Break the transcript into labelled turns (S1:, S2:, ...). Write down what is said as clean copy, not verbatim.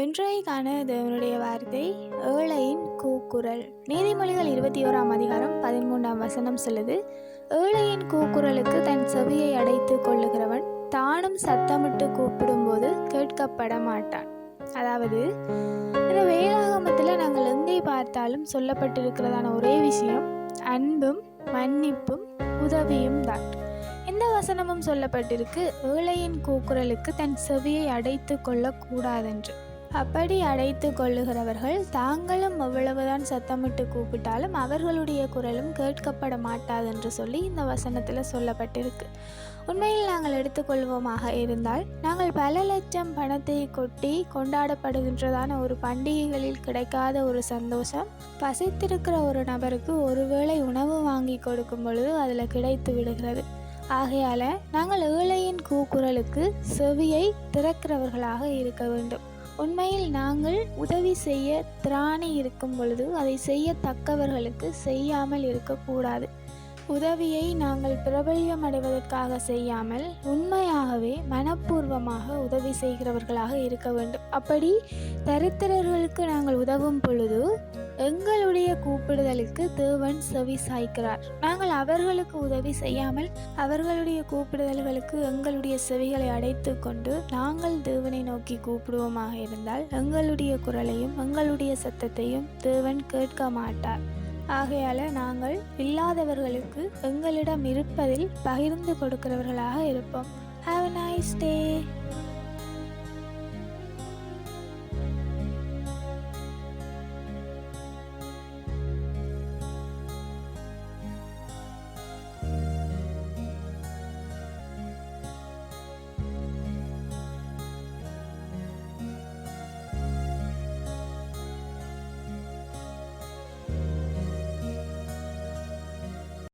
S1: இன்றைக்கான தேவனுடைய வார்த்தை ஏழையின் கூக்குரல். நீதிமொழிகள் 21ஆம் அதிகாரம் 13ஆம் வசனம் சொல்லுது, ஏழையின் கூக்குரலுக்கு தன் செவியை அடைத்து கொள்ளுகிறவன் தானும் சத்தமிட்டு கூப்பிடும்போது கேட்கப்பட மாட்டான். அதாவது இந்த வேதாகமத்தில் நாங்கள் எங்கே பார்த்தாலும் சொல்லப்பட்டிருக்கிறதான ஒரே விஷயம் அன்பும் மன்னிப்பும் உதவியும் தான். இந்த வசனமும் சொல்லப்பட்டிருக்கு, ஏழையின் கூக்குரலுக்கு தன் செவியை அடைத்து கொள்ளக்கூடாதென்று. அப்படி அடைத்து கொள்ளுகிறவர்கள் தாங்களும் எவ்வளவுதான் சத்தமிட்டு கூப்பிட்டாலும் அவர்களுடைய குரலும் கேட்கப்பட மாட்டாதென்று சொல்லி இந்த வசனத்தில் சொல்லப்பட்டிருக்கு. உண்மையில் நாங்கள் எடுத்துக்கொள்வோமாக இருந்தால், நாங்கள் பல லட்சம் பணத்தை கொட்டி கொண்டாடப்படுகின்றதான ஒரு பண்டிகைகளில் கிடைக்காத ஒரு சந்தோஷம் பசித்திருக்கிற ஒரு நபருக்கு ஒருவேளை உணவு வாங்கி கொடுக்கும் பொழுது அதில் கிடைத்து விடுகிறது. ஆகையால் நாங்கள் ஏழையின் கூக்குரலுக்கு செவியை திறக்கிறவர்களாக இருக்க வேண்டும். உண்மையில் நாங்கள் உதவி செய்ய திராணி இருக்கும் பொழுது அதை செய்யத்தக்கவர்களுக்கு செய்யாமல் இருக்கக்கூடாது. உதவியை நாங்கள் பிரபல்யம் அடைவதற்காக செய்யாமல் உண்மையாகவே மனப்பூர்வமாக உதவி செய்கிறவர்களாக இருக்க வேண்டும். அப்படி தரித்திரர்களுக்கு நாங்கள் உதவும் பொழுது எங்களுடைய கூப்பிடுதலுக்கு தேவன் செவி சாய்க்கிறார். நாங்கள் அவர்களுக்கு உதவி செய்யாமல் அவர்களுடைய கூப்பிடுதல்களுக்கு எங்களுடைய செவிகளை அடைத்து கொண்டு நாங்கள் தேவனை நோக்கி கூப்பிடுவோமாக இருந்தால் எங்களுடைய குரலையும் எங்களுடைய சத்தத்தையும் தேவன் கேட்க மாட்டார். ஆகையால் நாங்கள் இல்லாதவர்களுக்கு எங்களிடம் இருப்பதில் பகிர்ந்து கொடுக்கிறவர்களாக இருப்போம். Have a nice day.